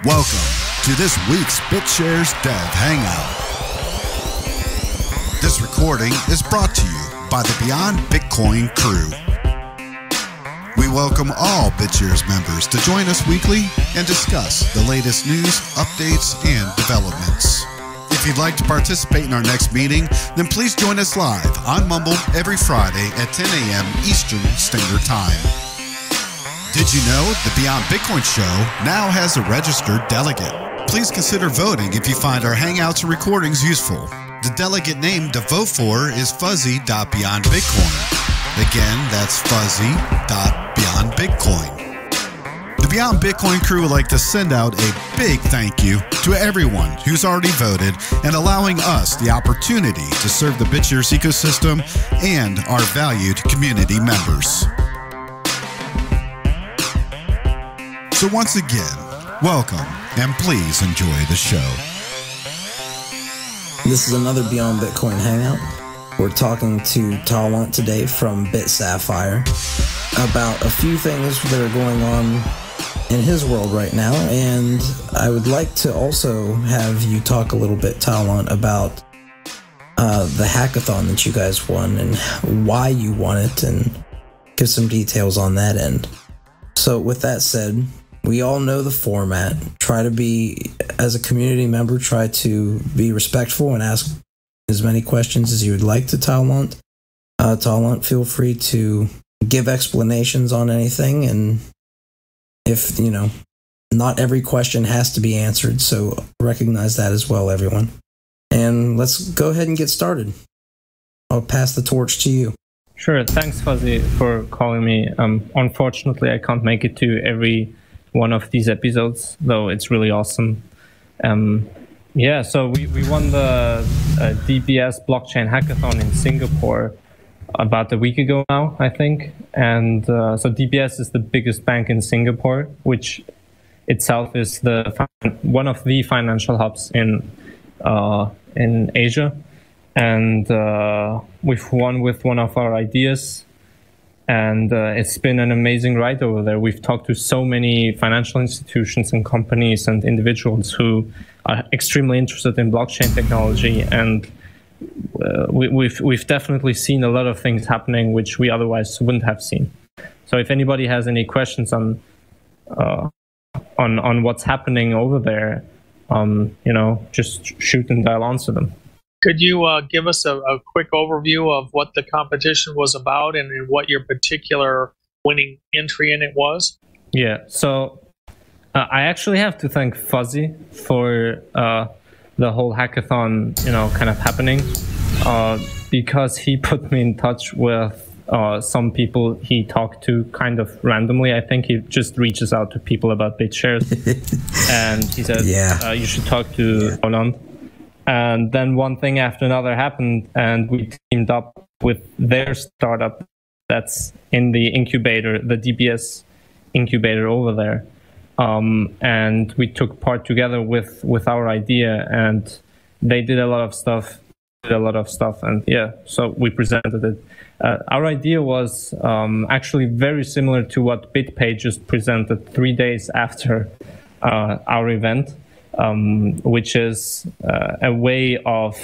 Welcome to this week's BitShares DEV Hangout. This recording is brought to you by the Beyond Bitcoin crew. We welcome all BitShares members to join us weekly and discuss the latest news, updates, and developments. If you'd like to participate in our next meeting, then please join us live on Mumble every Friday at 10 a.m. Eastern Standard Time. Did you know the Beyond Bitcoin show now has a registered delegate? Please consider voting if you find our Hangouts and recordings useful. The delegate name to vote for is fuzzy.beyondbitcoin. Again, that's fuzzy.beyondbitcoin. The Beyond Bitcoin crew would like to send out a big thank you to everyone who's already voted and allowing us the opportunity to serve the BitShares ecosystem and our valued community members. So once again, welcome and please enjoy the show. This is another Beyond Bitcoin Hangout. We're talking to Taulant today from Bitsapphire about a few things that are going on in his world right now, and I would like to also have you talk a little bit, Taulant, about the hackathon that you guys won and why you won it, and give some details on that end. So with that said, we all know the format. Try to be, as a community member, try to be respectful and ask as many questions as you would like to Taulant. Taulant, feel free to give explanations on anything, and if, you know, not every question has to be answered, so recognize that as well, everyone. And let's go ahead and get started. I'll pass the torch to you. Sure. Thanks, Fuzzy, for calling me. Unfortunately, I can't make it to every one of these episodes, though it's really awesome. Yeah, so we won the DBS blockchain hackathon in Singapore about a week ago now, I think. And so DBS is the biggest bank in Singapore, which itself is one of the financial hubs in Asia. And we've won with one of our ideas. And it's been an amazing ride over there. We've talked to so many financial institutions and companies and individuals who are extremely interested in blockchain technology. And we've definitely seen a lot of things happening which we otherwise wouldn't have seen. So if anybody has any questions on what's happening over there, you know, just shoot and I'll answer them. Could you give us a quick overview of what the competition was about and what your particular winning entry in it was? Yeah, so I actually have to thank Fuzzy for the whole hackathon, you know, kind of happening, because he put me in touch with some people he talked to kind of randomly. I think he just reaches out to people about BitShares, and he said, you should talk to Taulant. And then one thing after another happened, and we teamed up with their startup that's in the incubator, the DBS incubator over there. And we took part together with our idea, and they did a lot of stuff, and yeah, so we presented it. Our idea was actually very similar to what BitPay just presented 3 days after our event. Which is a way of,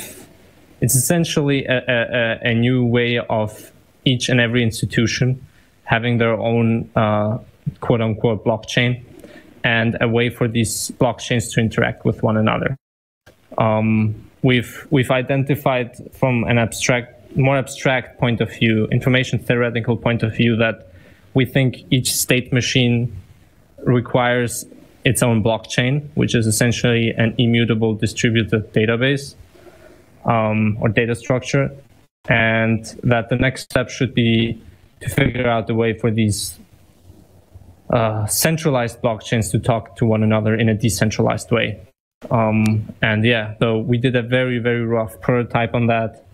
it's essentially a new way of each and every institution having their own quote-unquote blockchain, and a way for these blockchains to interact with one another. We've identified from an more abstract point of view, information theoretical point of view, that we think each state machine requires its own blockchain, which is essentially an immutable distributed database or data structure, and that the next step should be to figure out a way for these centralized blockchains to talk to one another in a decentralized way. And yeah, so we did a very, very rough prototype on that,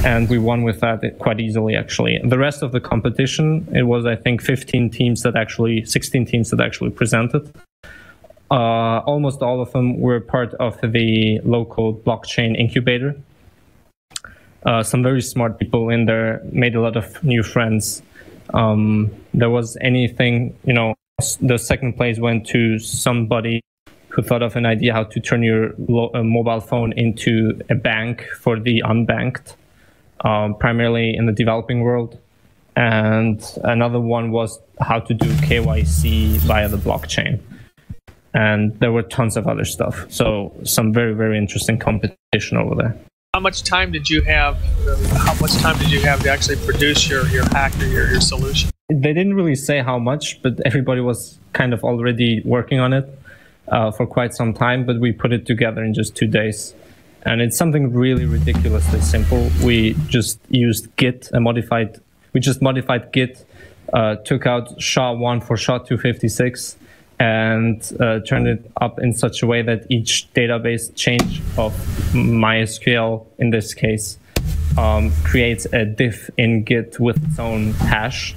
and we won with that quite easily, actually. The rest of the competition, it was, I think, 16 teams that actually presented. Almost all of them were part of the local blockchain incubator. Some very smart people in there made a lot of new friends. There was anything, you know, the second place went to somebody who thought of an idea how to turn your mobile phone into a bank for the unbanked, primarily in the developing world. And another one was how to do KYC via the blockchain. And there were tons of other stuff. So some very, very interesting competition over there. How much time did you have? How much time did you have to actually produce your hack or your solution? They didn't really say how much, but everybody was kind of already working on it for quite some time. But we put it together in just 2 days. And it's something really ridiculously simple. We just used Git, modified Git, took out SHA-1 for SHA-256, and turned it up in such a way that each database change of MySQL, in this case, creates a diff in Git with its own hash,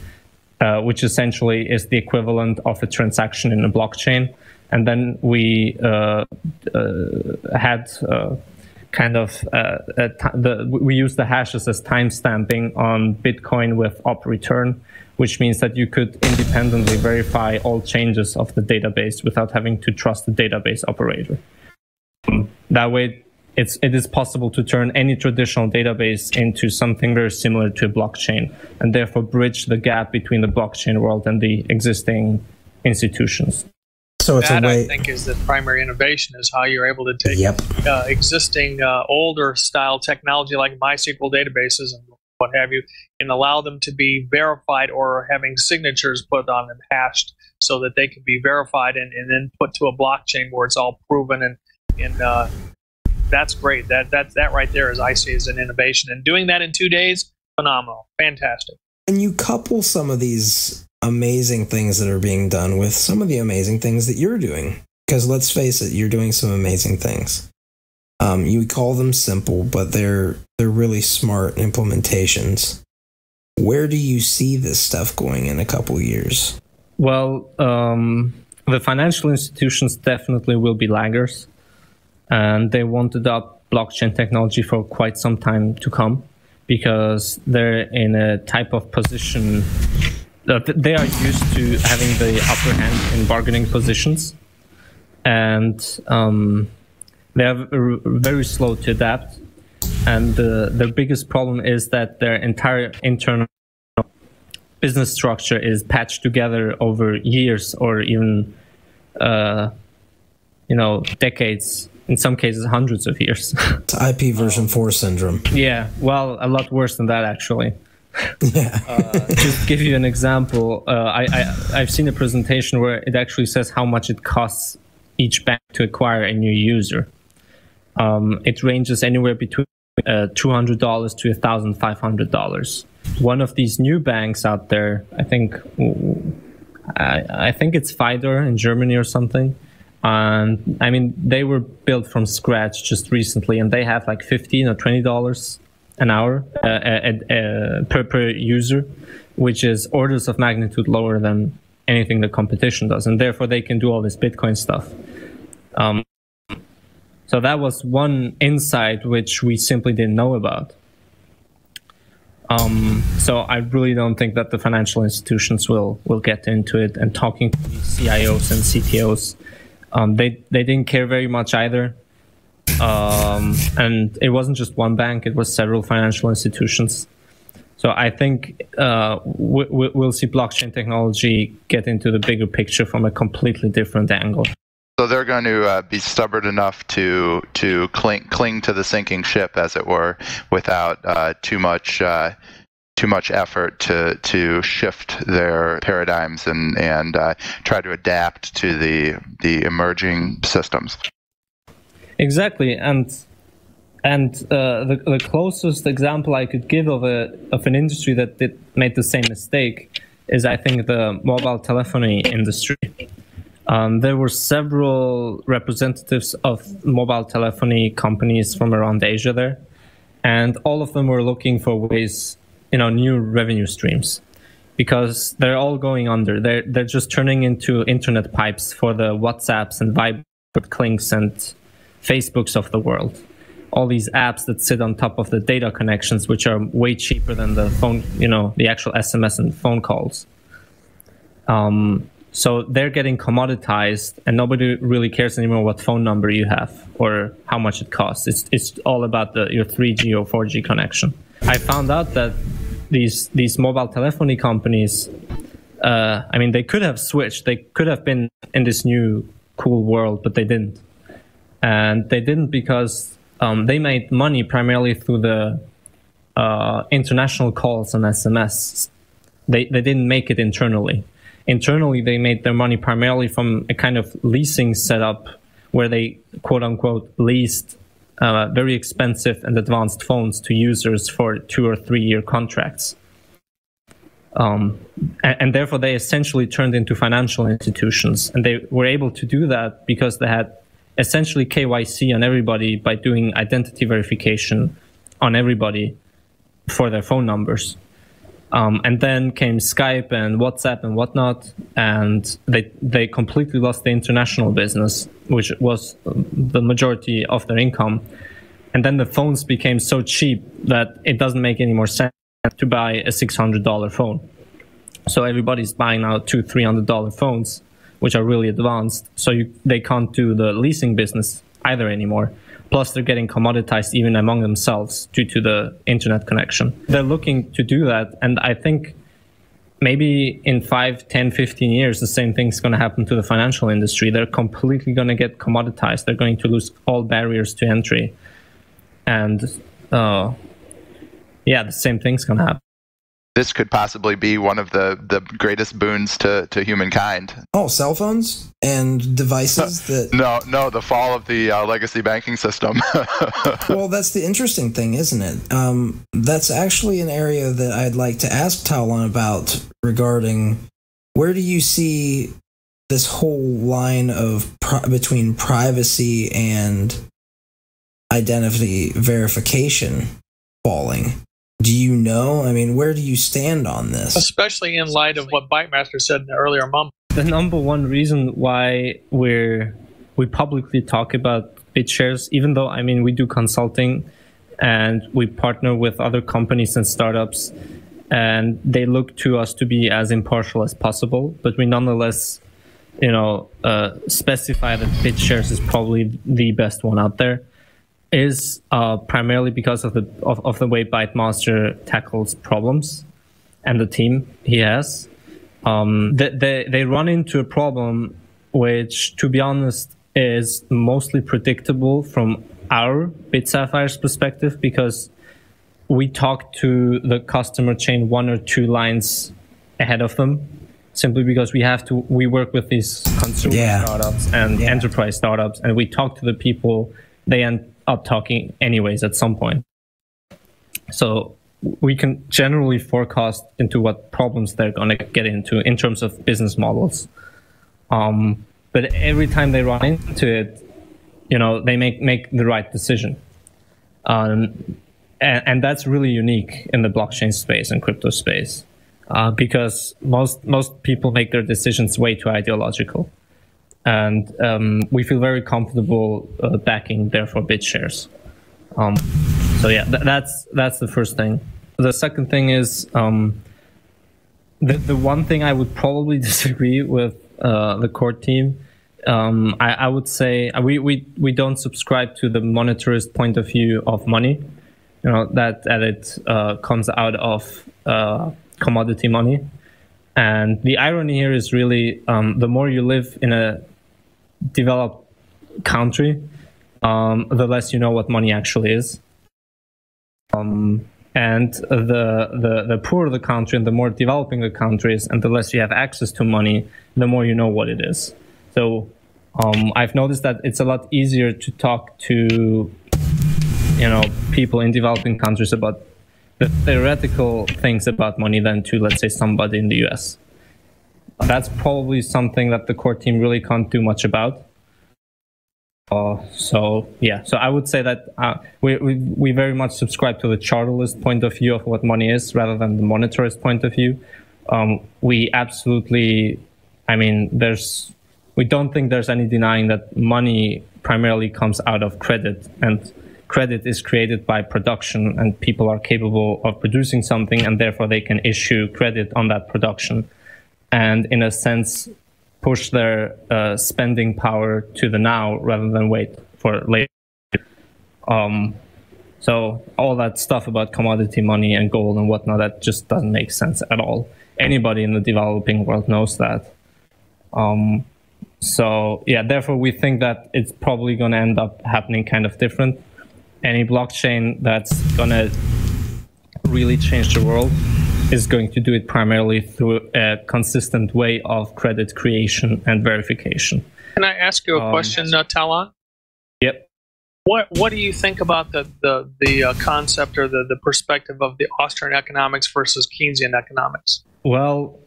which essentially is the equivalent of a transaction in a blockchain. And then we had we use the hashes as timestamping on Bitcoin with op return, which means that you could independently verify all changes of the database without having to trust the database operator. That way, it is possible to turn any traditional database into something very similar to a blockchain, and therefore bridge the gap between the blockchain world and the existing institutions. So it's that, a way, I think, is the primary innovation, is how you're able to take existing older style technology like MySQL databases and what have you, and allow them to be verified or having signatures put on them, hashed, so that they can be verified and then put to a blockchain where it's all proven. And that's great. That right there is, I see, as an innovation. And doing that in 2 days, phenomenal, fantastic. And you couple some of these amazing things that are being done with some of the amazing things that you're doing. Because let's face it, you're doing some amazing things. You call them simple, but they're really smart implementations. Where do you see this stuff going in a couple of years? Well, the financial institutions definitely will be laggers, and they won't adopt blockchain technology for quite some time to come, because they're in a type of position that they are used to having the upper hand in bargaining positions, and they are very slow to adapt. And their biggest problem is that their entire internal business structure is patched together over years, or even decades. In some cases, hundreds of years. It's IP version 4 syndrome. Yeah, well, a lot worse than that, actually. Yeah. Just to give you an example, I've seen a presentation where it actually says how much it costs each bank to acquire a new user. It ranges anywhere between $200 to $1,500. One of these new banks out there, I think it's Fider in Germany or something. And I mean, they were built from scratch just recently, and they have like $15 or $20 an hour per user, which is orders of magnitude lower than anything the competition does, and therefore they can do all this Bitcoin stuff. So that was one insight which we simply didn't know about. So I really don't think that the financial institutions will get into it. And talking to the CIOs and CTOs, they didn't care very much either. And it wasn't just one bank, it was several financial institutions. So I think we'll see blockchain technology get into the bigger picture from a completely different angle. So they're going to be stubborn enough to cling to the sinking ship, as it were, without too much effort to shift their paradigms and try to adapt to the emerging systems. Exactly, and the closest example I could give of an industry that made the same mistake is, I think, the mobile telephony industry. There were several representatives of mobile telephony companies from around Asia there, and all of them were looking for ways, new revenue streams, because they're all going under. They're just turning into internet pipes for the WhatsApps and Viber Clinks and Facebooks of the world. All these apps that sit on top of the data connections, which are way cheaper than the phone, the actual SMS and phone calls. So they're getting commoditized, and nobody really cares anymore what phone number you have or how much it costs. It's all about your 3G or 4G connection. I found out that these mobile telephony companies, they could have switched. They could have been in this new cool world, but they didn't. And they didn't because they made money primarily through the international calls and SMS. They didn't make it internally. Internally, they made their money primarily from a kind of leasing setup where they, quote unquote, leased very expensive and advanced phones to users for 2 or 3 year contracts. And therefore, they essentially turned into financial institutions. And they were able to do that because they had essentially KYC on everybody by doing identity verification on everybody for their phone numbers. And then came Skype and WhatsApp and whatnot, and they completely lost the international business, which was the majority of their income. And then the phones became so cheap that it doesn't make any more sense to buy a $600 phone. So everybody's buying now $200-$300 phones, which are really advanced. So they can't do the leasing business either anymore. Plus, they're getting commoditized even among themselves due to the internet connection. They're looking to do that, and I think maybe in 5, 10, 15 years, the same thing's going to happen to the financial industry. They're completely going to get commoditized. They're going to lose all barriers to entry. And, the same thing's going to happen. This could possibly be one of the greatest boons to humankind. Oh, cell phones and devices that... No, the fall of the legacy banking system. Well, that's the interesting thing, isn't it? That's actually an area that I'd like to ask Taulant about regarding where do you see this whole line of between privacy and identity verification falling? Do you know? I mean, where do you stand on this? Especially in light of what Bytemaster said in the earlier month. The number one reason why we publicly talk about BitShares, even though, we do consulting and we partner with other companies and startups, and they look to us to be as impartial as possible, but we nonetheless, specify that BitShares is probably the best one out there. Is primarily because of the way Bytemaster tackles problems and the team he has. They run into a problem which, to be honest, is mostly predictable from our Bitsaphire's perspective, because we talk to the customer chain 1 or 2 lines ahead of them, simply because we work with these consumer startups and enterprise startups, and we talk to the people they end up talking anyways at some point. So we can generally forecast into what problems they're going to get into in terms of business models. But every time they run into it, they make the right decision. And that's really unique in the blockchain space and crypto space, because most people make their decisions way too ideological. And we feel very comfortable backing, therefore, BitShares. That's the first thing. The second thing is the one thing I would probably disagree with the core team. I would say we don't subscribe to the monetarist point of view of money. That it comes out of commodity money. And the irony here is really the more you live in a developed country, the less you know what money actually is. And the poorer the country and the more developing the country is, and the less you have access to money, the more you know what it is. So I've noticed that it's a lot easier to talk to people in developing countries about the theoretical things about money than to, let's say, somebody in the US. That's probably something that the core team really can't do much about. So I would say that we very much subscribe to the charterist point of view of what money is rather than the monetarist point of view. We absolutely, we don't think there's any denying that money primarily comes out of credit, and credit is created by production, and people are capable of producing something, and therefore they can issue credit on that production. And in a sense, push their spending power to the now rather than wait for later. So all that stuff about commodity money and gold and whatnot, that just doesn't make sense at all. Anybody in the developing world knows that. So yeah, therefore we think that it's probably going to end up happening kind of different. Any blockchain that's going to really change the world is going to do it primarily through a consistent way of credit creation and verification. Can I ask you a question, Taulant? Yep. What do you think about the concept or the perspective of the Austrian economics versus Keynesian economics? Well,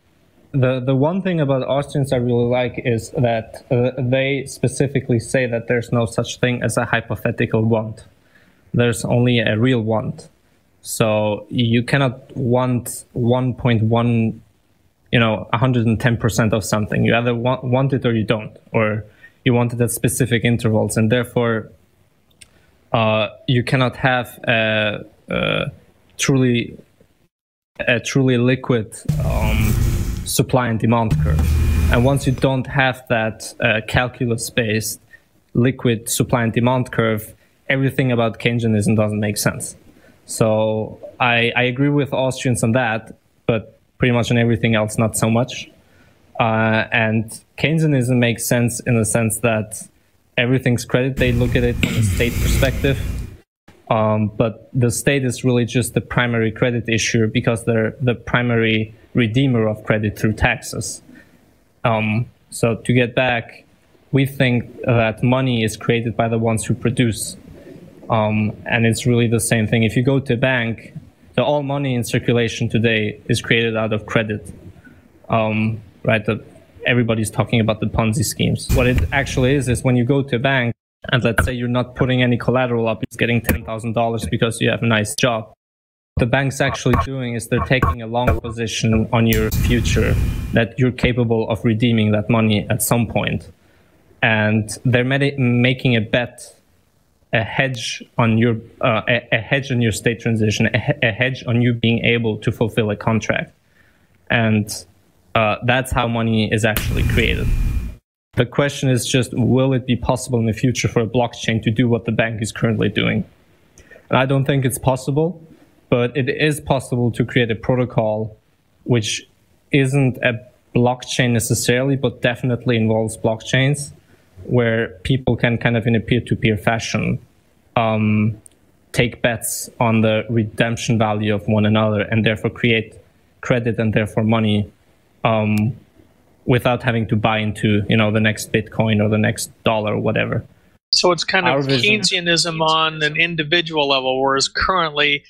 the one thing about Austrians I really like is that they specifically say that there's no such thing as a hypothetical want. There's only a real want. So you cannot want 1.1, 110% of something. You either want it or you don't, or you want it at specific intervals, and therefore you cannot have a truly liquid supply and demand curve. And once you don't have that calculus-based liquid supply and demand curve, everything about Keynesianism doesn't make sense. So I agree with Austrians on that, but pretty much on everything else, not so much. And Keynesianism makes sense in the sense that everything's credit. They look at it from a state perspective. But the state is really just the primary credit issuer because they're the primary redeemer of credit through taxes. So to get back, we think that money is created by the ones who produce. And it's really the same thing. If you go to a bank, all money in circulation today is created out of credit. Right? Everybody's talking about the Ponzi schemes. What it actually is when you go to a bank and let's say you're not putting any collateral up, it's getting $10,000 because you have a nice job. What the bank's actually doing is they're taking a long position on your future that you're capable of redeeming that money at some point. And they're making a bet, a hedge on your state transition, a hedge on you being able to fulfill a contract. And that's how money is actually created. The question is just, will it be possible in the future for a blockchain to do what the bank is currently doing? And I don't think it's possible, but it is possible to create a protocol which isn't a blockchain necessarily, but definitely involves blockchains, where people can kind of in a peer-to-peer fashion take bets on the redemption value of one another and therefore create credit and therefore money without having to buy into, the next Bitcoin or the next dollar or whatever. So it's kind of Keynesianism on an individual level, whereas currently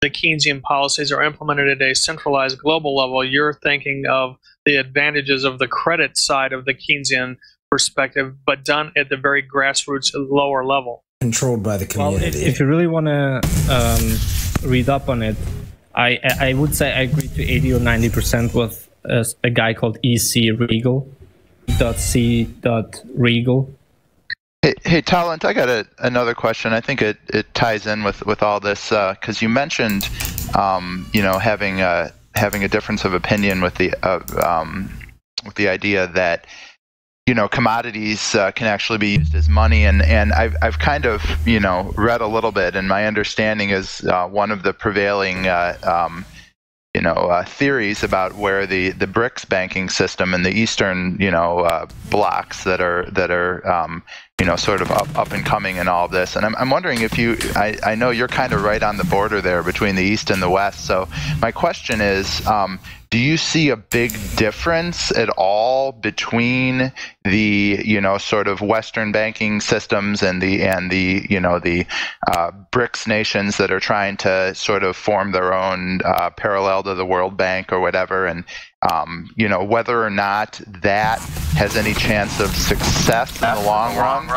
the Keynesian policies are implemented at a centralized global level. You're thinking of the advantages of the credit side of the Keynesian perspective, but done at the very grassroots lower level. Controlled by the community. Well, if you really want to read up on it, I would say I agree to 80 or 90% with a guy called E.C. Regal, .c. Regal. Hey, Taulant, I got another question. I think it ties in with all this because you mentioned, having a difference of opinion with the idea that commodities can actually be used as money, and I've kind of read a little bit, and my understanding is one of the prevailing theories about where the BRICS banking system and the Eastern blocks that are sort of up and coming in all of this, and I'm wondering if I know you're kind of right on the border there between the East and the West. So my question is, do you see a big difference at all between the sort of Western banking systems and the BRICS nations that are trying to sort of form their own parallel to the World Bank or whatever, and whether or not that has any chance of success in the long run,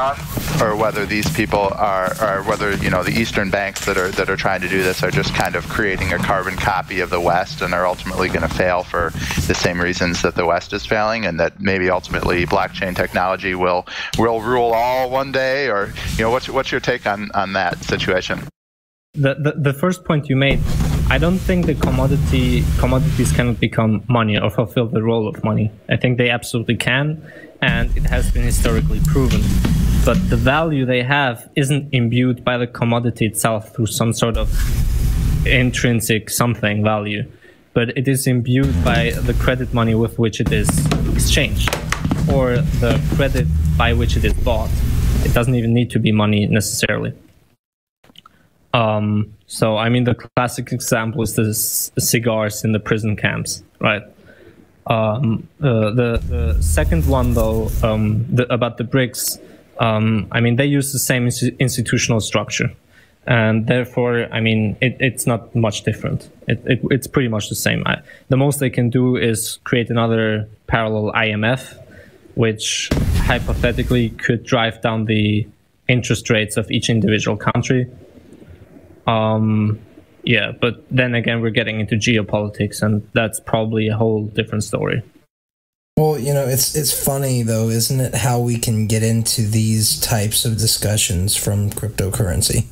or whether these people or whether the Eastern banks that are trying to do this are just kind of creating a carbon copy of the West and are ultimately going to fail for the same reasons that the West is failing, and that maybe ultimately blockchain technology will rule all one day, or what's your take on that situation? The first point you made I don't think the commodities cannot become money or fulfill the role of money. I think they absolutely can, and it has been historically proven. But the value they have isn't imbued by the commodity itself through some sort of intrinsic something value, but it is imbued by the credit money with which it is exchanged, or the credit by which it is bought. It doesn't even need to be money necessarily. So, I mean, the classic example is the cigars in the prison camps, right? The second one, though, about the BRICS, I mean, they use the same institutional structure. And therefore, I mean, it's not much different. It's pretty much the same. The most they can do is create another parallel IMF, which hypothetically could drive down the interest rates of each individual country. Yeah, but then again, we're getting into geopolitics, and that's probably a whole different story. Well, you know, it's funny though, isn't it, how we can get into these types of discussions from cryptocurrency?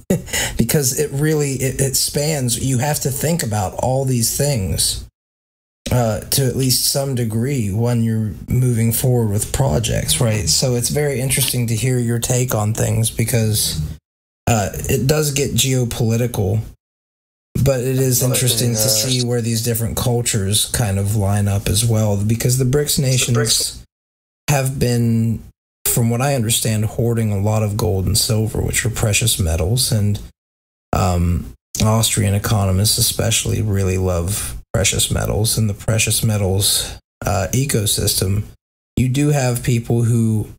Because it really it spans. You have to think about all these things to at least some degree when you're moving forward with projects, right? So it's very interesting to hear your take on things, because it does get geopolitical, but it is interesting to see where these different cultures kind of line up as well, because the BRICS nations have been, from what I understand, hoarding a lot of gold and silver, which are precious metals, and Austrian economists especially really love precious metals, and the precious metals ecosystem. You do have people who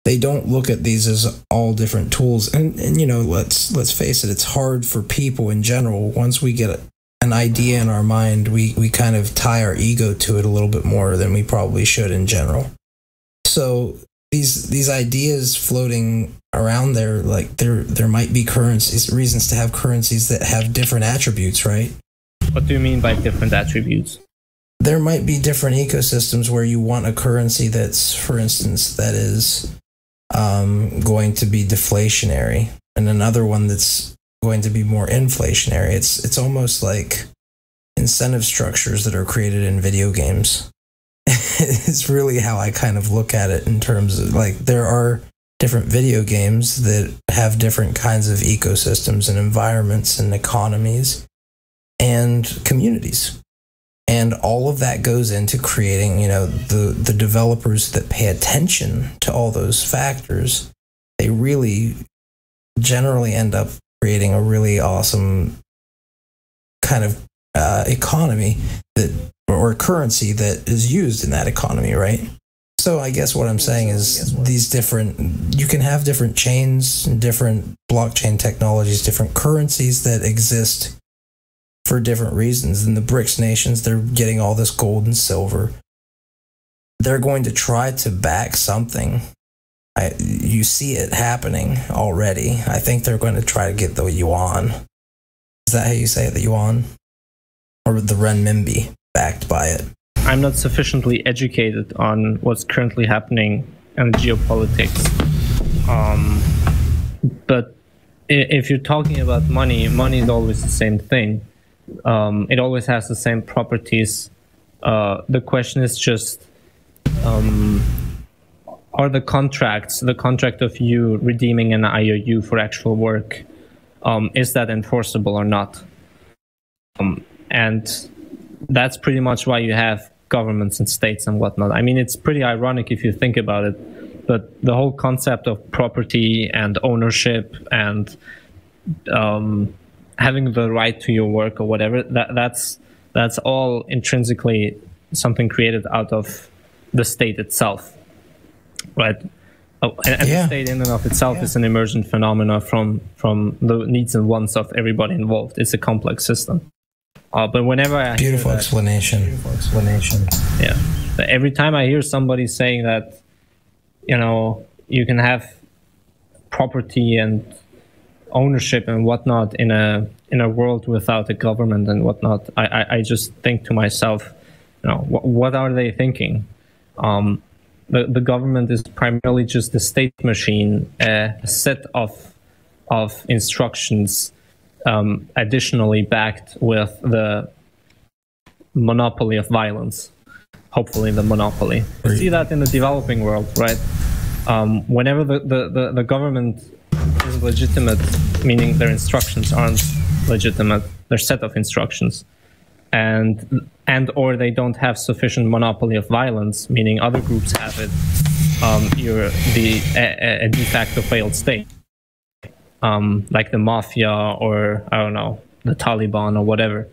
they don't look at these as all different tools, and you know, let's face it, it's hard for people in general. Once we get an idea in our mind, we kind of tie our ego to it a little bit more than we probably should in general. So these ideas floating around there, like there might be currencies, reasons to have currencies that have different attributes, right? What do you mean by different attributes? There might be different ecosystems where you want a currency that's, for instance, that is going to be deflationary, and another one that's going to be more inflationary. It's almost like incentive structures that are created in video games. It's really how I kind of look at it, in terms of, like, there are different video games that have different kinds of ecosystems and environments and economies and communities. And all of that goes into creating, you know, the developers that pay attention to all those factors. They really generally end up creating a really awesome kind of economy that, or currency that is used in that economy, right? So I guess what I'm saying is these different, you can have different chains, different blockchain technologies, different currencies that exist for different reasons. In the BRICS nations, they're getting all this gold and silver. They're going to try to back something. You see it happening already. I think they're going to try to get the yuan. Is that how you say it, the yuan? Or the renminbi backed by it? I'm not sufficiently educated on what's currently happening in geopolitics. But if you're talking about money is always the same thing. It always has the same properties. The question is just, are the contract of you redeeming an IOU for actual work, is that enforceable or not? And that's pretty much why you have governments and states and whatnot. I mean, it's pretty ironic if you think about it, but the whole concept of property and ownership and having the right to your work or whatever, that's all intrinsically something created out of the state itself, right? And the state in and of itself is an emergent phenomena from the needs and wants of everybody involved. It's a complex system. But whenever I Beautiful explanation. Yeah. But every time I hear somebody saying that, you know, you can have property and ownership and whatnot in a world without a government and whatnot, I just think to myself, you know, what are they thinking? The government is primarily just a state machine, a set of instructions additionally backed with the monopoly of violence. Hopefully the monopoly. You see that in the developing world, right? Whenever the government is legitimate, meaning their instructions aren't legitimate, their set of instructions, and or they don't have sufficient monopoly of violence, meaning other groups have it, you're a de facto failed state, like the mafia or, I don't know, the Taliban or whatever.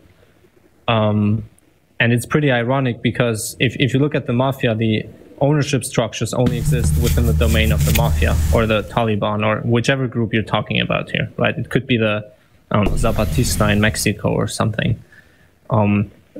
And it's pretty ironic because if you look at the mafia, the ownership structures only exist within the domain of the mafia or the Taliban or whichever group you're talking about here, right? It could be the, I don't know, Zapatista in Mexico or something.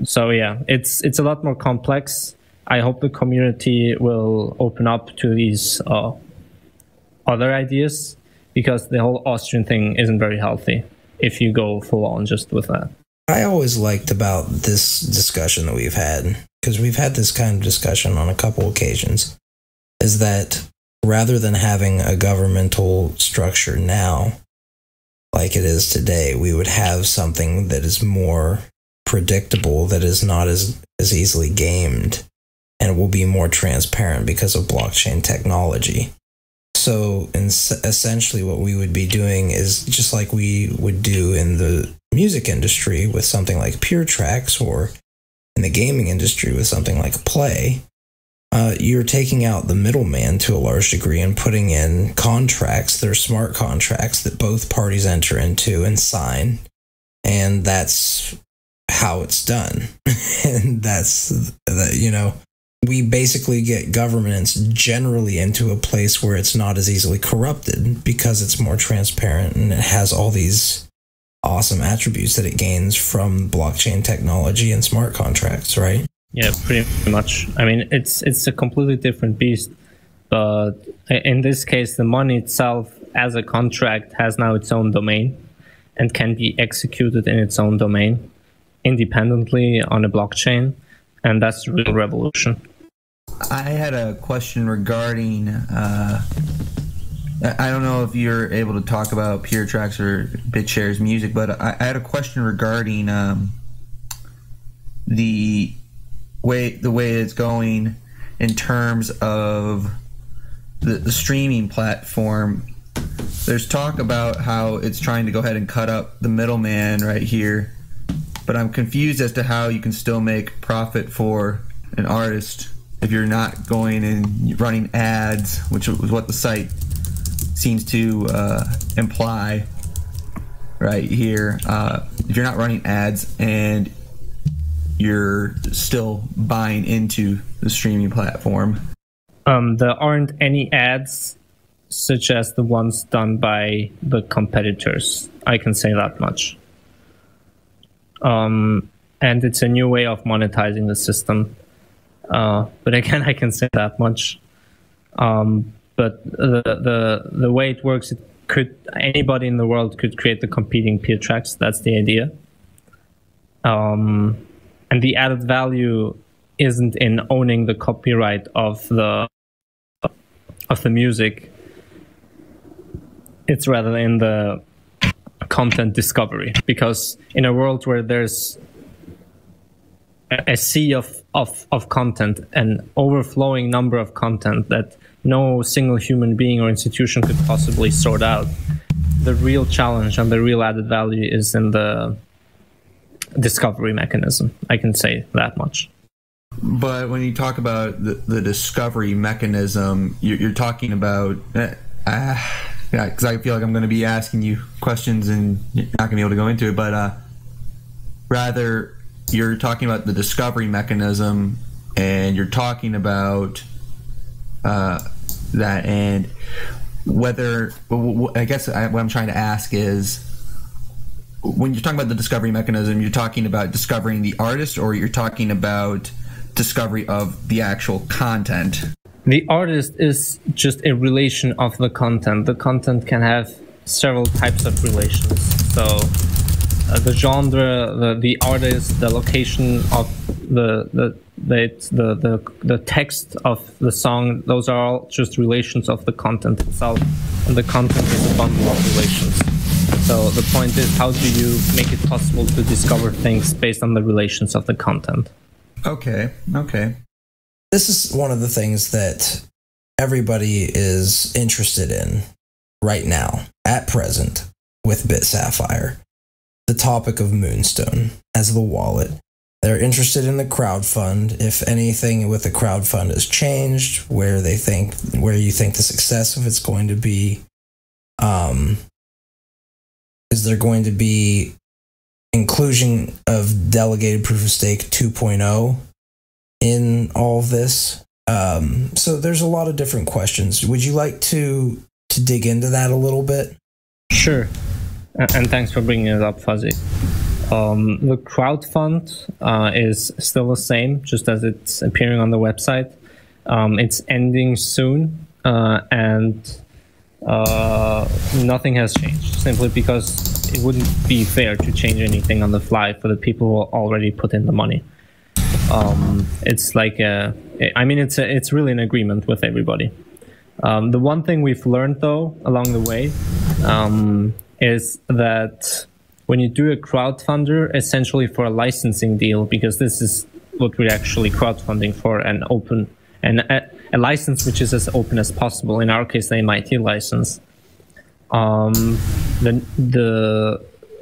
So yeah, it's a lot more complex. I hope the community will open up to these other ideas, because the whole Austrian thing isn't very healthy if you go full on just with that. I always liked about this discussion that we've had, because we've had this kind of discussion on a couple occasions, is that rather than having a governmental structure now, like it is today, we would have something that is more predictable, that is not as easily gamed, and it will be more transparent because of blockchain technology. So essentially what we would be doing is just like we would do in the music industry with something like Pure Tracks, or in the gaming industry with something like Play. You're taking out the middleman to a large degree and putting in contracts that are smart contracts that both parties enter into and sign. And that's how it's done. And that's, you know, we basically get governance generally into a place where it's not as easily corrupted because it's more transparent and it has all these awesome attributes that it gains from blockchain technology and smart contracts, right? Yeah, pretty much. I mean, it's a completely different beast, but in this case, the money itself as a contract has now its own domain and can be executed in its own domain independently on a blockchain, and that's the real revolution. I had a question regarding, I don't know if you're able to talk about Pure Tracks or BitShares music, but I had a question regarding the way it's going in terms of the streaming platform. There's talk about how it's trying to go ahead and cut up the middleman right here, but I'm confused as to how you can still make profit for an artist if you're not going and running ads, which was what the site seems to imply right here. If you're not running ads and you're still buying into the streaming platform. There aren't any ads such as the ones done by the competitors. I can say that much. And it's a new way of monetizing the system. But again, I can say that much. But the way it works, anybody in the world could create the competing peer tracks. That's the idea. And the added value isn't in owning the copyright of the music. It's rather in the content discovery, because in a world where there's a sea of content, an overflowing number of content that no single human being or institution could possibly sort out, the real challenge and the real added value is in the discovery mechanism. I can say that much. But when you talk about the discovery mechanism, you're talking about, because I feel like I'm going to be asking you questions and you're not going to be able to go into it, but rather you're talking about the discovery mechanism, and you're talking about that, and whether, I guess what I'm trying to ask is, when you're talking about the discovery mechanism, you're talking about discovering the artist, or you're talking about discovery of the actual content? The artist is just a relation of the content. The content can have several types of relations. So the genre, the artist, the location of the text of the song, those are all just relations of the content itself, and the content is a bundle of relations. So the point is, how do you make it possible to discover things based on the relations of the content? Okay. This is one of the things that everybody is interested in right now, at present, with Bitsapphire. The topic of Moonstone as the wallet. They're interested in the crowdfund. If anything with the crowdfund has changed, where you think the success of it's going to be. Is there going to be inclusion of delegated proof of stake 2.0 in all of this? So there's a lot of different questions. Would you like to dig into that a little bit? Sure. And thanks for bringing it up, Fuzzy. The crowdfund is still the same, just as it's appearing on the website. It's ending soon, and nothing has changed, simply because it wouldn't be fair to change anything on the fly for the people who already put in the money. It's like it's really an agreement with everybody. The one thing we've learned, though, along the way, is that when you do a crowdfunder, essentially for a licensing deal, because this is what we're actually crowdfunding for, a license which is as open as possible. In our case, the MIT license. The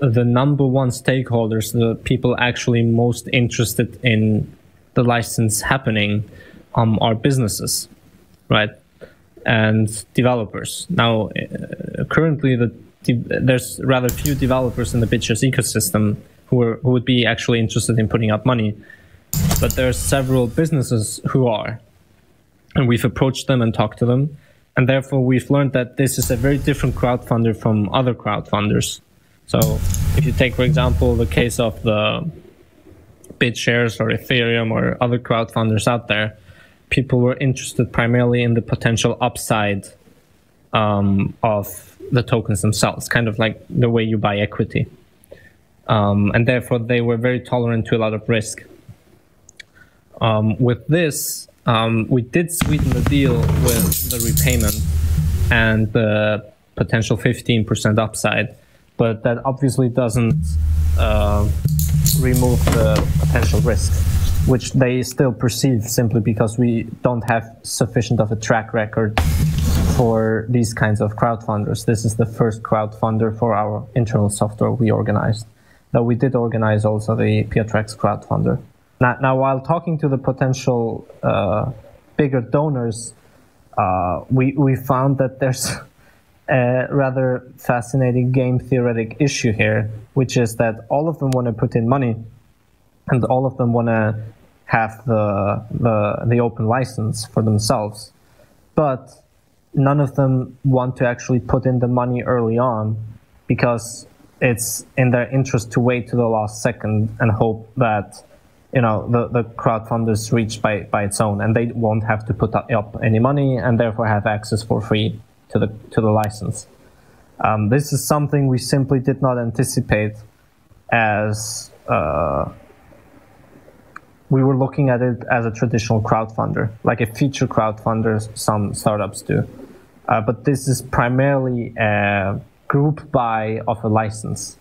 number one stakeholders, the people actually most interested in the license happening, are businesses, right, and developers. Now, currently, there's rather few developers in the BitShares ecosystem who would be actually interested in putting up money, but there are several businesses who are. And we've approached them and talked to them. And therefore, we've learned that this is a very different crowdfunder from other crowdfunders. So if you take, for example, the case of the BitShares or Ethereum or other crowdfunders out there, people were interested primarily in the potential upside of the tokens themselves, kind of like the way you buy equity. And therefore, they were very tolerant to a lot of risk. With this, we did sweeten the deal with the repayment and the potential 15% upside, but that obviously doesn't remove the potential risk, which they still perceive simply because we don't have sufficient of a track record for these kinds of crowdfunders. This is the first crowdfunder for our internal software we organized, though we did organize also the Piotrexx crowdfunder. Now, while talking to the potential bigger donors, we found that there's a rather fascinating game theoretic issue here, which is that all of them want to put in money, and all of them want to have the open license for themselves, but none of them want to actually put in the money early on because it's in their interest to wait to the last second and hope that the crowdfund is reached by its own, and they won't have to put up any money and therefore have access for free to the license. This is something we simply did not anticipate, as we were looking at it as a traditional crowdfunder, like a feature crowdfunder some startups do. But this is primarily a group buy of a license.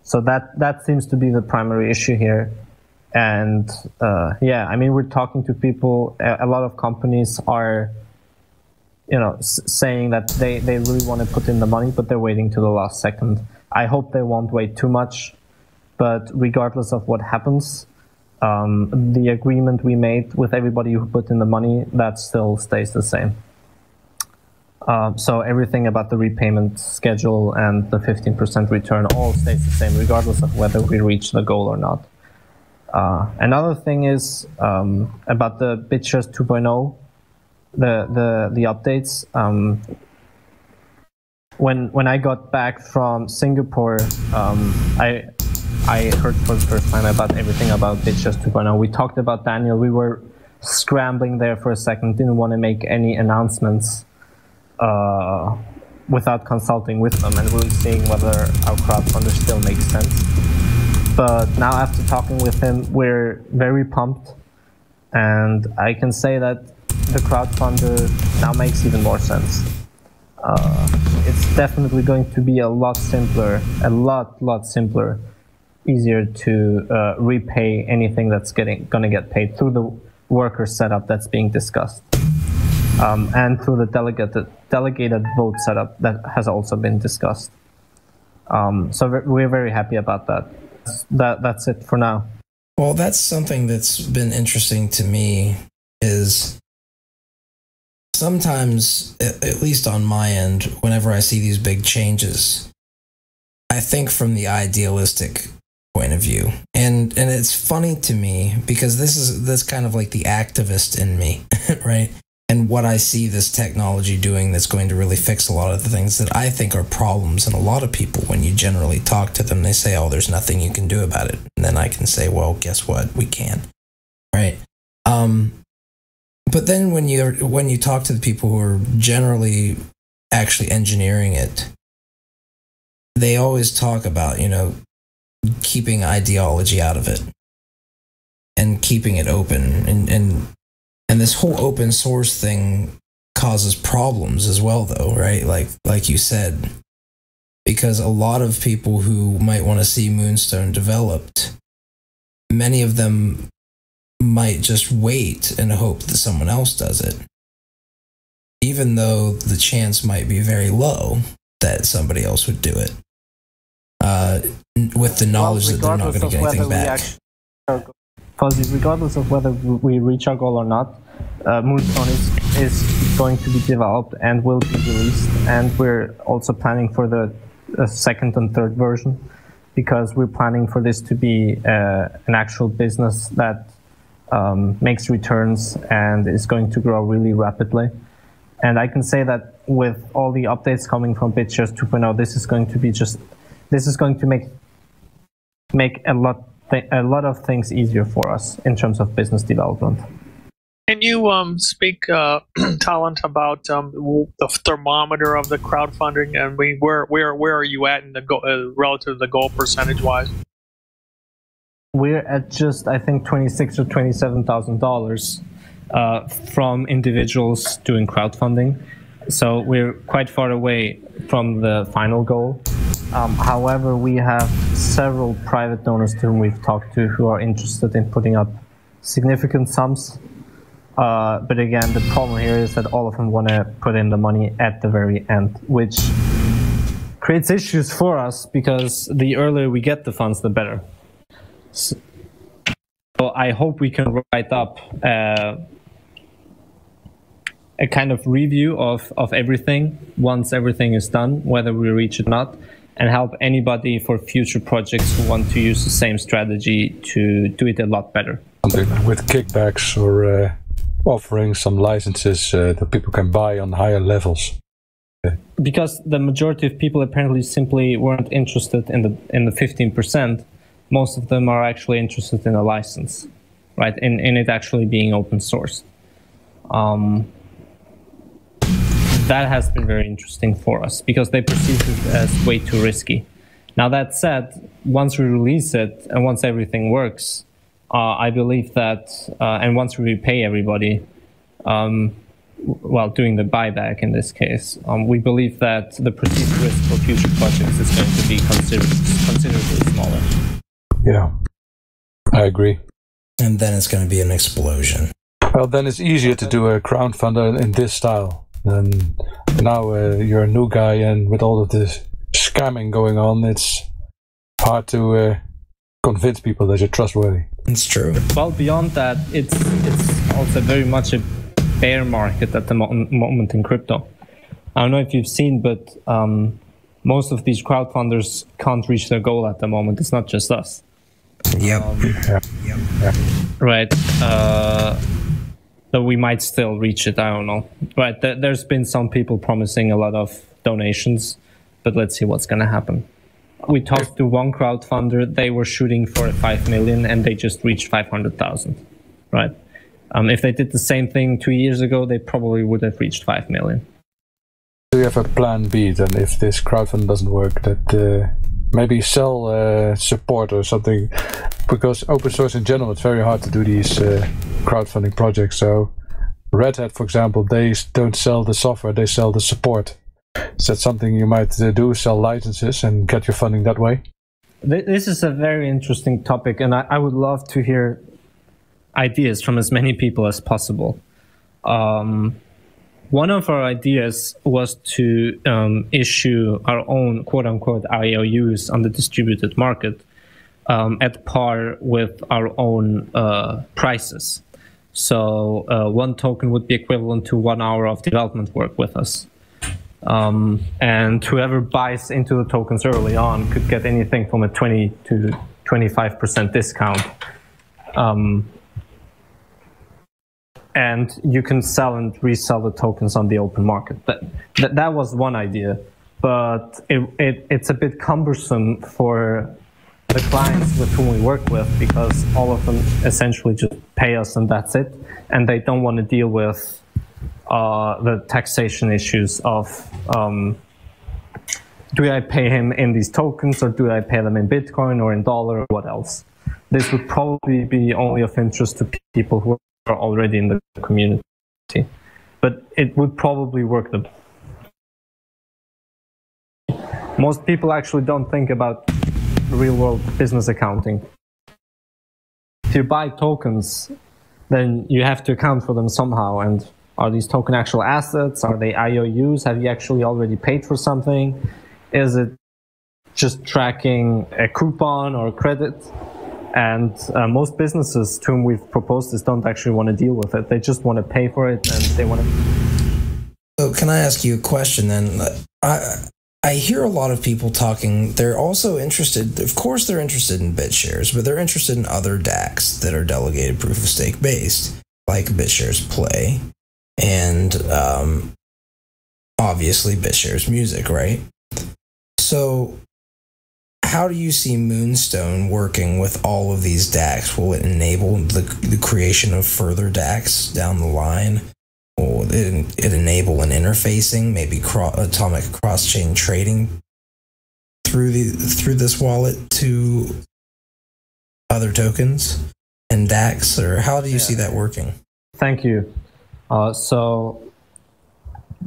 So that seems to be the primary issue here. And we're talking to people. A lot of companies are, saying that they really want to put in the money, but they're waiting to the last second. I hope they won't wait too much, but regardless of what happens, the agreement we made with everybody who put in the money, that still stays the same. So everything about the repayment schedule and the 15% return all stays the same, regardless of whether we reach the goal or not. Another thing is about the BitShares 2.0, the updates. When I got back from Singapore, I heard for the first time about everything about BitShares 2.0. We talked about Daniel. We were scrambling there for a second, didn't want to make any announcements without consulting with them and really seeing whether our crowdfunder still makes sense. But now after talking with him, we're very pumped, and I can say that the crowdfunder now makes even more sense. it's definitely going to be a lot simpler, lot simpler, easier to repay anything that's going to get paid through the worker setup that's being discussed, and through the delegated vote setup that has also been discussed. So we're very happy about that. That's it for now. Well, that's something that's been interesting to me, is sometimes, at least on my end, whenever I see these big changes, I think from the idealistic point of view. And it's funny to me because this kind of like the activist in me, right? And what I see this technology doing that's going to really fix a lot of the things that I think are problems. And a lot of people, when you generally talk to them, they say, oh, there's nothing you can do about it. And then I can say, well, guess what? We can, right? But then when you talk to the people who are generally actually engineering it, they always talk about, keeping ideology out of it and keeping it open. And this whole open source thing causes problems as well, though, right? Like you said, because a lot of people who might want to see Moonstone developed, many of them might just wait and hope that someone else does it, even though the chance might be very low that somebody else would do it, with the knowledge that they're not going to get anything back. Regardless of whether we reach our goal or not, Moonstone is going to be developed and will be released, and we're also planning for the second and third version, because we're planning for this to be an actual business that makes returns and is going to grow really rapidly. And I can say that with all the updates coming from BitShares 2.0, this is going to make a lot of things easier for us in terms of business development. Can you speak, Taulant, about the thermometer of the crowdfunding? And where are you at in the relative to the goal percentage-wise? We're at just, I think, $26,000 or $27,000 from individuals doing crowdfunding. So we're quite far away from the final goal. However, we have several private donors to whom we've talked to who are interested in putting up significant sums. But again, the problem here is that all of them want to put in the money at the very end, which creates issues for us because the earlier we get the funds, the better. So I hope we can write up a kind of review of everything once everything is done, whether we reach it or not, and help anybody for future projects who want to use the same strategy to do it a lot better. With kickbacks or offering some licenses that people can buy on higher levels. Because the majority of people apparently simply weren't interested in the 15%. Most of them are actually interested in a license, right? In it actually being open source. That has been very interesting for us because they perceive it as way too risky. Now that said, once we release it and once everything works, I believe that, and once we repay everybody, well, doing the buyback in this case, we believe that the perceived risk for future projects is going to be considerably smaller. Yeah, I agree. And then it's going to be an explosion. Well, then it's easier to do a crowdfunder in this style. And now you're a new guy, and with all of this scamming going on, it's hard to convince people that you're trustworthy. It's true. Well, beyond that, it's also very much a bear market at the moment in crypto. I don't know if you've seen, but most of these crowdfunders can't reach their goal at the moment. It's not just us. Yep. Right. Though we might still reach it, I don't know. Right. There's been some people promising a lot of donations, but let's see what's going to happen. We talked to one crowdfunder. They were shooting for 5 million, and they just reached 500,000. Right. If they did the same thing 2 years ago, they probably would have reached 5 million. Do you have a plan B then if this crowdfunding doesn't work? That maybe sell support or something, because open source in general, it's very hard to do these crowdfunding projects. So Red Hat, for example, they don't sell the software, they sell the support. Is that something you might do, sell licenses and get your funding that way? This is a very interesting topic, and I would love to hear ideas from as many people as possible. One of our ideas was to issue our own quote-unquote IOUs on the distributed market at par with our own prices. So one token would be equivalent to 1 hour of development work with us. And whoever buys into the tokens early on could get anything from a 20 to 25% discount. And you can sell and resell the tokens on the open market. That was one idea, but it's a bit cumbersome for the clients with whom we work with, because all of them essentially just pay us and that's it, and they don't want to deal with the taxation issues of do I pay him in these tokens, or do I pay them in Bitcoin or in dollar, or what else? This would probably be only of interest to people who are already in the community, but it would probably work. Most people actually don't think about real-world business accounting. If you buy tokens, then you have to account for them somehow. And are these token actual assets? Are they IOUs? Have you actually already paid for something? Is it just tracking a coupon or credit? And most businesses to whom we've proposed this don't actually want to deal with it. They just want to pay for it, and they want to... So can I ask you a question then? I hear a lot of people talking. They're also interested, of course they're interested in BitShares, but they're interested in other DACs that are delegated proof of stake based, like BitShares Play, and obviously BitShares Music, right? So how do you see Moonstone working with all of these DACs? Will it enable the creation of further DACs down the line? Will it enable an interfacing, maybe atomic cross-chain trading through this wallet to other tokens and DACs? Or how do you see that working? Thank you. So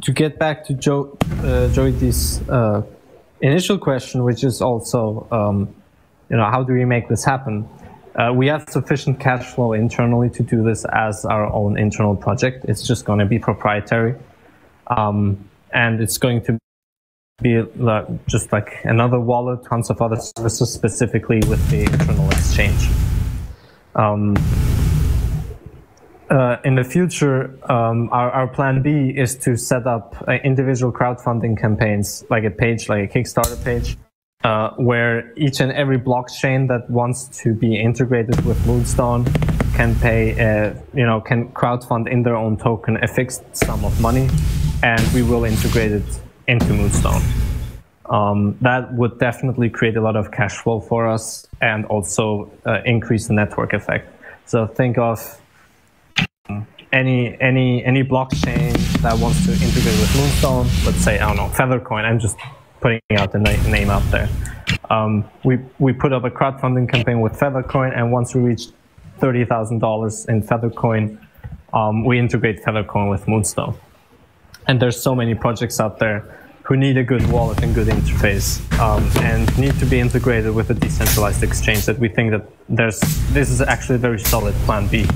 to get back to Joey's initial question, which is also, how do we make this happen? We have sufficient cash flow internally to do this as our own internal project. It's just going to be proprietary. And it's going to be just like another wallet, tons of other services, specifically with the internal exchange. In the future, our plan B is to set up individual crowdfunding campaigns, like a page, like a Kickstarter page, where each and every blockchain that wants to be integrated with Moonstone can pay, can crowdfund in their own token a fixed sum of money, and we will integrate it into Moonstone. That would definitely create a lot of cash flow for us and also increase the network effect. So think of any blockchain that wants to integrate with Moonstone. Let's say, I don't know, Feathercoin. I'm just putting out the name out there. We put up a crowdfunding campaign with Feathercoin, and once we reach $30,000 in Feathercoin, we integrate Feathercoin with Moonstone. And there's so many projects out there who need a good wallet and good interface, and need to be integrated with a decentralized exchange, that we think that this is actually a very solid plan B.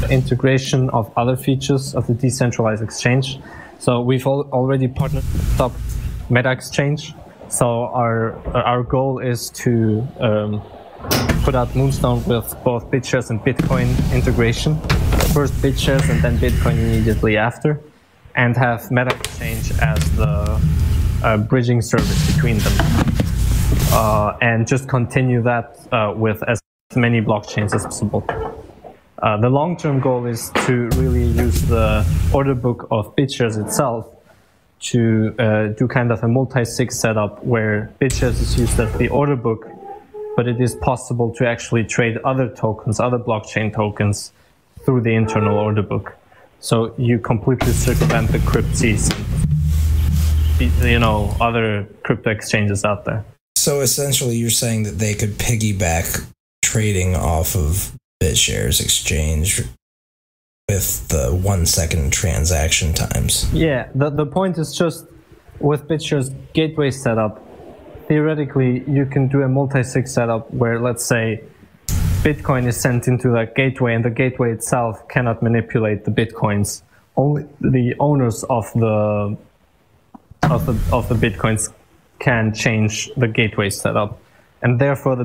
The integration of other features of the decentralized exchange. So we've already partnered up Meta Exchange. So our goal is to put out Moonstone with both BitShares and Bitcoin integration. First BitShares and then Bitcoin immediately after, and have Meta Exchange as the bridging service between them. And just continue that with as many blockchains as possible. The long-term goal is to really use the order book of BitShares itself to do kind of a multi-sig setup where BitShares is used as the order book, but it is possible to actually trade other tokens, other blockchain tokens, through the internal order book. So you completely circumvent the cryptsies and other crypto exchanges out there. So essentially you're saying that they could piggyback trading off of BitShares exchange with the 1 second transaction times. Yeah, the point is just with BitShares gateway setup, theoretically, you can do a multi-sig setup where, let's say, Bitcoin is sent into the gateway, and the gateway itself cannot manipulate the Bitcoins. Only the owners of the Bitcoins can change the gateway setup, and therefore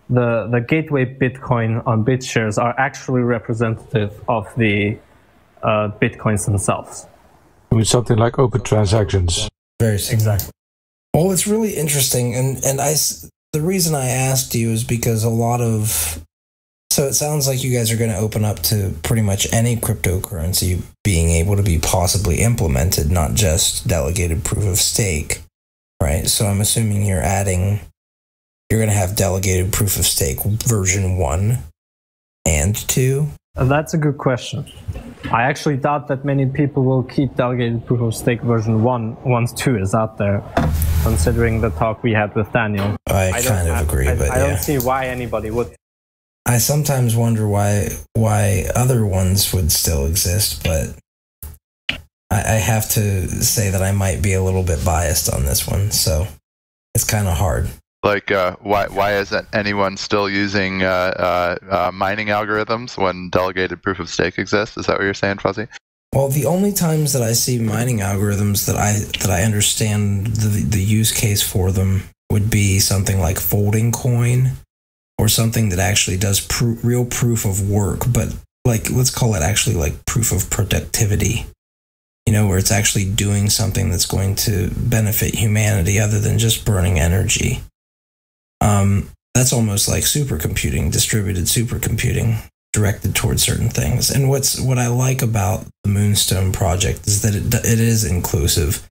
the gateway Bitcoin on BitShares are actually representative of the Bitcoins themselves. I mean, something like open transactions. Very simple. Exactly. Well, it's really interesting, and the reason I asked you is because so it sounds like you guys are going to open up to pretty much any cryptocurrency being able to be possibly implemented, not just delegated proof of stake, right? So I'm assuming you're going to have delegated proof of stake version 1 and 2. That's a good question. I actually doubt that many people will keep delegated proof of stake version 1 once 2 is out there, considering the talk we had with Daniel. I kind of agree, but I don't see why anybody would. I sometimes wonder why other ones would still exist, but I have to say that I might be a little bit biased on this one, so it's kind of hard. Like, why isn't anyone still using mining algorithms when delegated proof of stake exists? Is that what you're saying, Fuzzy? Well, the only times that I see mining algorithms that I understand the use case for them would be something like folding coin, or something that actually does real proof of work, but like, let's call it actually like proof of productivity. You know, where it's actually doing something that's going to benefit humanity other than just burning energy. That's almost like supercomputing, distributed supercomputing, directed towards certain things. And what I like about the Moonstone project is that it is inclusive.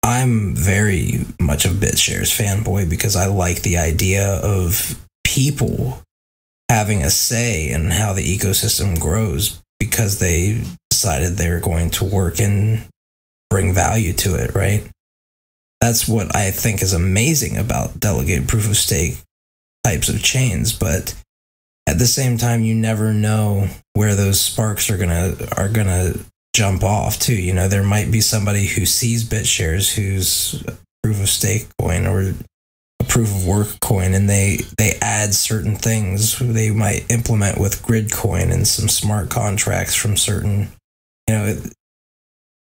I'm very much a BitShares fanboy because I like the idea of people having a say in how the ecosystem grows because they decided they're going to work and bring value to it, right? That's what I think is amazing about delegated proof of stake types of chains, but at the same time, you never know where those sparks are gonna jump off too. You know, there might be somebody who sees BitShares who's a proof of stake coin or a proof of work coin, and they add certain things they might implement with Gridcoin and some smart contracts from certain, you know,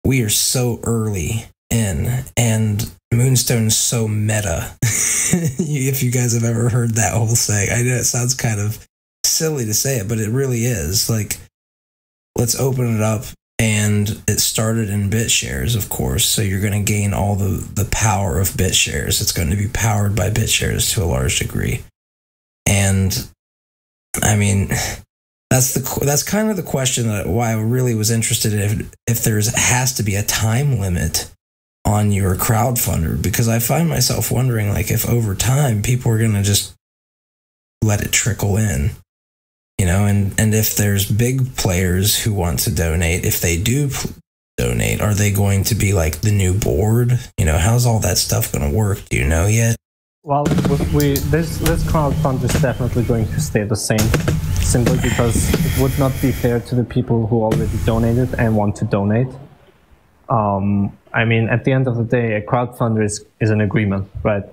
we are so early in, and Moonstone's so meta. If you guys have ever heard that whole saying, I know it sounds kind of silly to say it, but it really is. Like, let's open it up, and it started in BitShares, of course, so you're going to gain all the power of BitShares. It's going to be powered by BitShares to a large degree. And I mean, that's kind of the question that why I really was interested in if has to be a time limit on your crowdfunder, because I find myself wondering, like, if over time people are going to just let it trickle in, you know, and if there's big players who want to donate, if they do donate, are they going to be like the new board? You know, how's all that stuff going to work? Do you know yet? Well, this crowdfund is definitely going to stay the same, simply because it would not be fair to the people who already donated and want to donate. I mean, at the end of the day, a crowdfunder is an agreement, right?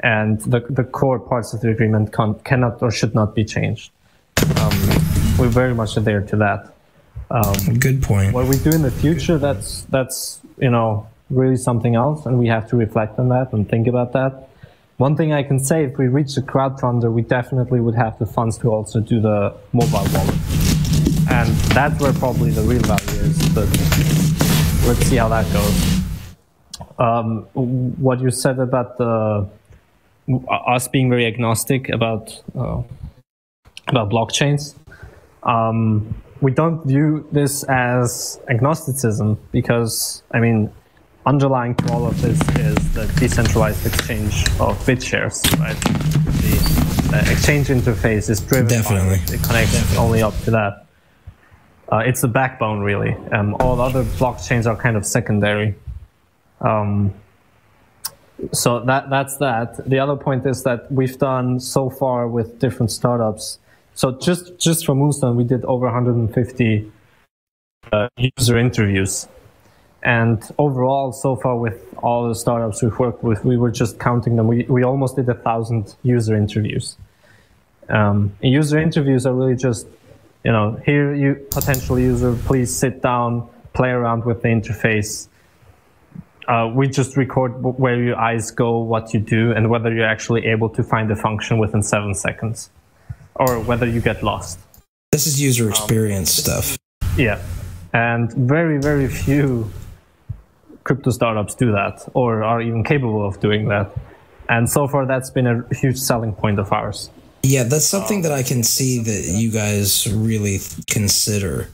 And the core parts of the agreement cannot or should not be changed. We're very much adhere to that. Good point. What we do in the future, that's you know, really something else, and we have to reflect on that and think about that. One thing I can say, if we reach the crowdfunder, we definitely would have the funds to also do the mobile wallet. And that's where probably the real value is, but let's see how that goes. What you said about us being very agnostic about blockchains, we don't view this as agnosticism because, I mean, underlying to all of this is the decentralized exchange of BitShares, right? The exchange interface is driven by it connects only up to that. It's the backbone, really. All other blockchains are kind of secondary. So that's that. The other point is that we've done so far with different startups. So just for Moonstone, we did over 150 user interviews. And overall, so far with all the startups we've worked with, we were just counting them. We almost did 1,000 user interviews. User interviews are really just, here, you potential user, please sit down, play around with the interface. We just record where your eyes go, what you do, and whether you're actually able to find the function within 7 seconds, or whether you get lost. This is user experience stuff. Yeah, and very, very few crypto startups do that, or are even capable of doing that. And so far, that's been a huge selling point of ours. Yeah, that's something that I can see that you guys really consider.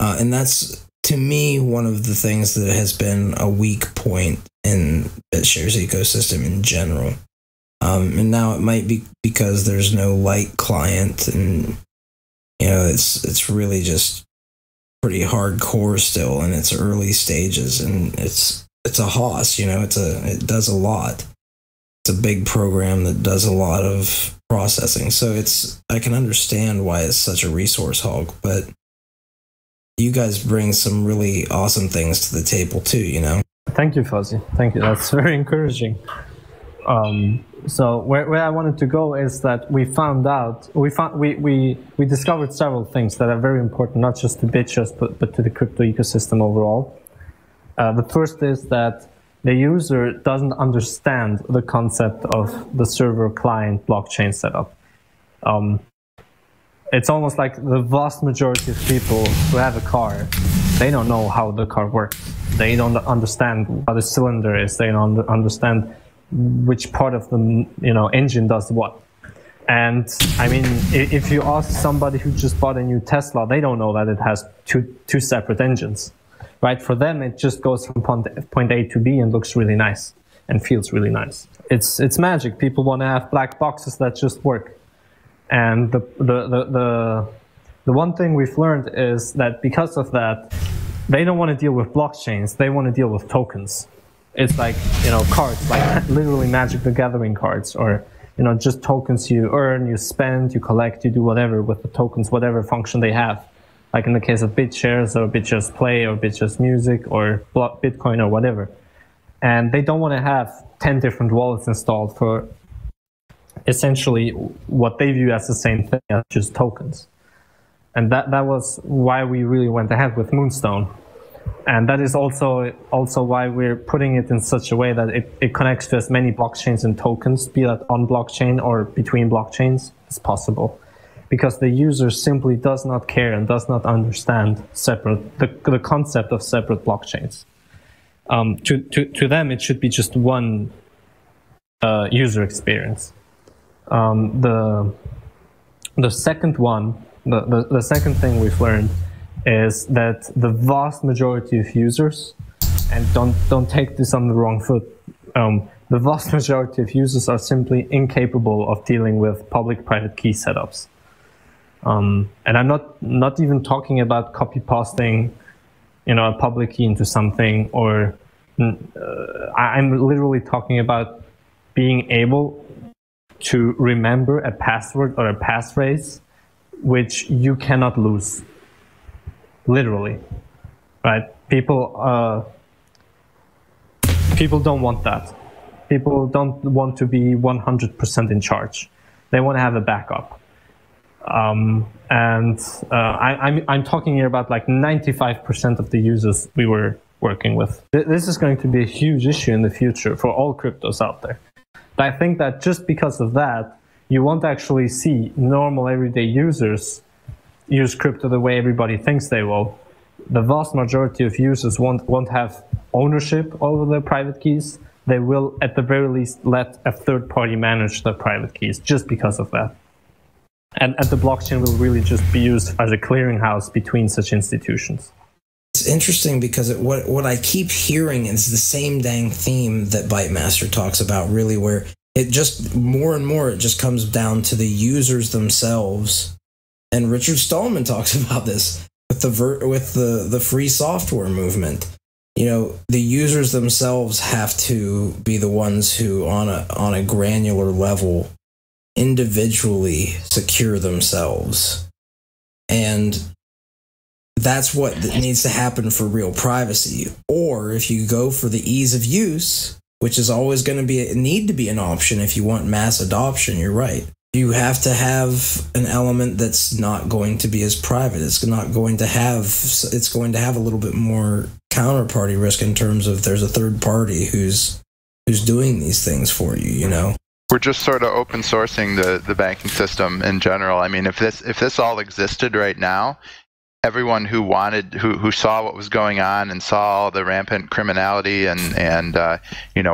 And that's, to me, one of the things that has been a weak point in BitShares ecosystem in general. And now it might be because there's no light client, and it's really just pretty hardcore still in its early stages, and it's a hoss, it does a lot. It's a big program that does a lot of processing. So I can understand why it's such a resource hog, but you guys bring some really awesome things to the table too, Thank you, Fuzzy. Thank you. That's very encouraging. So where I wanted to go is that we discovered several things that are very important, not just to BitShares, but to the crypto ecosystem overall. The first is that the user doesn't understand the concept of the server-client blockchain setup. It's almost like the vast majority of people who have a car, they don't know how the car works. They don't understand what a cylinder is. They don't understand which part of the engine does what. And I mean, if you ask somebody who just bought a new Tesla, they don't know that it has two separate engines, right? For them, it just goes from point A to B and looks really nice and feels really nice. It's magic. People want to have black boxes that just work. And the one thing we've learned is that because of that, they don't want to deal with blockchains. They want to deal with tokens. It's like, cards, like literally Magic the Gathering cards, or, just tokens you earn, you spend, you collect, you do whatever with the tokens, whatever function they have. Like in the case of BitShares or BitShares Play or BitShares Music or Bitcoin or whatever. And they don't want to have 10 different wallets installed for essentially what they view as the same thing as just tokens. And that was why we really went ahead with Moonstone. And that is also why we're putting it in such a way that it connects to as many blockchains and tokens, be that on blockchain or between blockchains, as possible. Because the user simply does not care and does not understand the concept of separate blockchains. To them, it should be just one user experience. The second one, the second thing we've learned is that the vast majority of users, and don't take this on the wrong foot, the vast majority of users are simply incapable of dealing with public-private key setups. And I'm not even talking about copy-pasting, a public key into something, or I'm literally talking about being able to remember a password or a passphrase which you cannot lose. Literally, right? People don't want that. People don't want to be 100% in charge. They want to have a backup. I'm talking here about like 95% of the users we were working with. This is going to be a huge issue in the future for all cryptos out there. But I think that just because of that, you won't actually see normal everyday users use crypto the way everybody thinks they will. The vast majority of users won't have ownership over their private keys. They will, at the very least, let a third party manage their private keys just because of that. And the blockchain will really just be used as a clearinghouse between such institutions. It's interesting because what I keep hearing is the same dang theme that Bytemaster talks about, really, where it just more and more it just comes down to the users themselves. And Richard Stallman talks about this with the free software movement. The users themselves have to be the ones who, on a granular level, individually secure themselves. And that's what needs to happen for real privacy. Or if you go for the ease of use, which is always going to need to be an option if you want mass adoption, you're right. You have to have an element that's not going to be as private. It's going to have a little bit more counterparty risk in terms of there's a third party who's doing these things for you, you know? We're just sort of open sourcing the banking system in general. I mean, if this all existed right now, everyone who saw what was going on and saw the rampant criminality and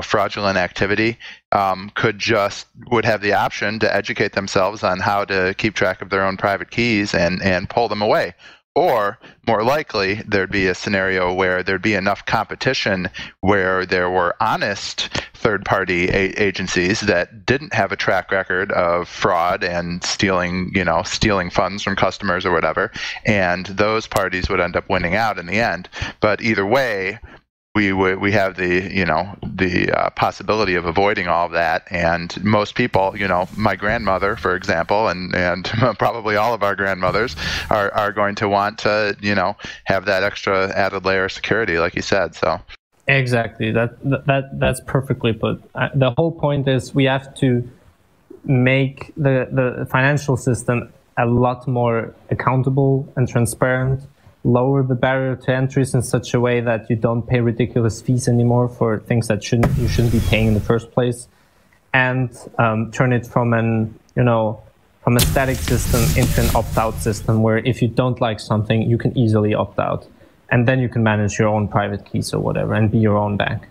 fraudulent activity would have the option to educate themselves on how to keep track of their own private keys and pull them away. Or, more likely, there'd be a scenario where there'd be enough competition where there were honest third-party agencies that didn't have a track record of fraud and stealing funds from customers or whatever, and those parties would end up winning out in the end. But either way, we have the possibility of avoiding all of that, and most people, my grandmother, for example, and probably all of our grandmothers are going to want to have that extra added layer of security, like you said. So exactly, that's perfectly put. The whole point is we have to make the financial system a lot more accountable and transparent. Lower the barrier to entries in such a way that you don't pay ridiculous fees anymore for things that you shouldn't be paying in the first place, and turn it from from a static system into an opt-out system where if you don't like something, you can easily opt out, and then you can manage your own private keys or whatever and be your own bank.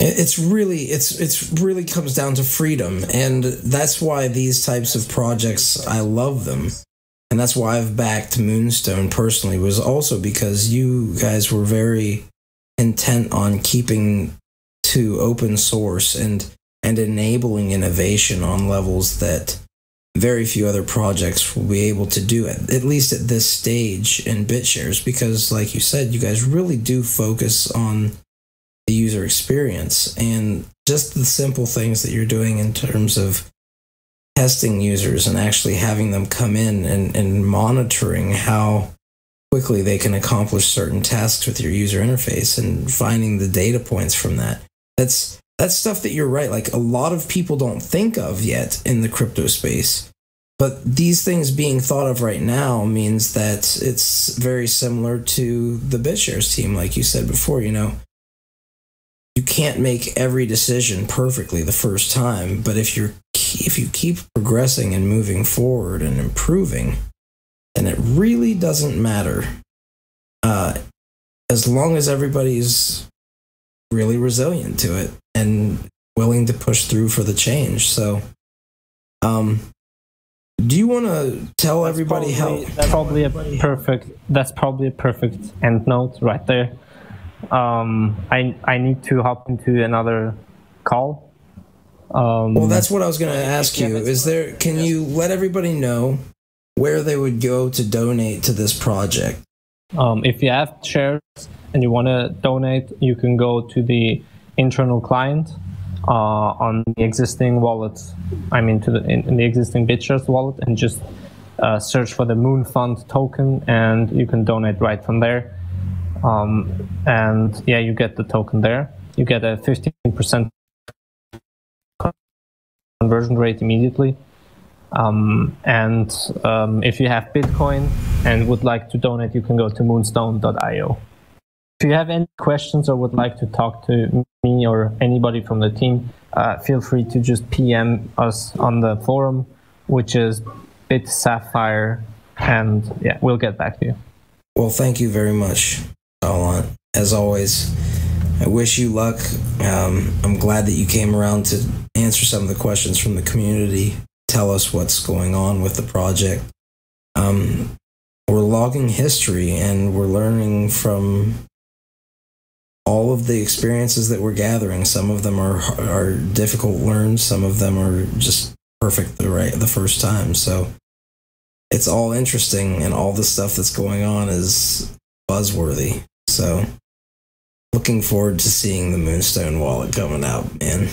It's really comes down to freedom, and that's why these types of projects, I love them. And that's why I've backed Moonstone personally, was also because you guys were very intent on keeping to open source and enabling innovation on levels that very few other projects will be able to do, at least at this stage in BitShares, because like you said, you guys really do focus on the user experience and just the simple things that you're doing in terms of testing users and actually having them come in and monitoring how quickly they can accomplish certain tasks with your user interface and finding the data points from that. That's stuff that you're right. Like a lot of people don't think of yet in the crypto space, but these things being thought of right now means that it's very similar to the BitShares team. Like you said before, you can't make every decision perfectly the first time, but if you keep progressing and moving forward and improving, then it really doesn't matter. As long as everybody's really resilient to it and willing to push through for the change. So, do you want to tell everybody how? That's probably a perfect end note right there. I need to hop into another call. Well, that's what I was going to ask you. Can you let everybody know where they would go to donate to this project? If you have shares and you want to donate, you can go to the internal client on the existing wallet. In the existing BitShares wallet, and just search for the Moon Fund token, and you can donate right from there. And yeah, you get the token there. You get a 15% conversion rate immediately. If you have Bitcoin and would like to donate, you can go to moonstone.io. If you have any questions or would like to talk to me or anybody from the team, feel free to just PM us on the forum, which is Bitsapphire, and yeah, we'll get back to you. Well, thank you very much, Taulant. As always, I wish you luck. I'm glad that you came around to answer some of the questions from the community, tell us what's going on with the project. We're logging history and we're learning from all of the experiences that we're gathering. Some of them are difficult learned, some of them are just perfect the first time. So it's all interesting, and all the stuff that's going on is buzzworthy. So looking forward to seeing the Moonstone Wallet coming out, man.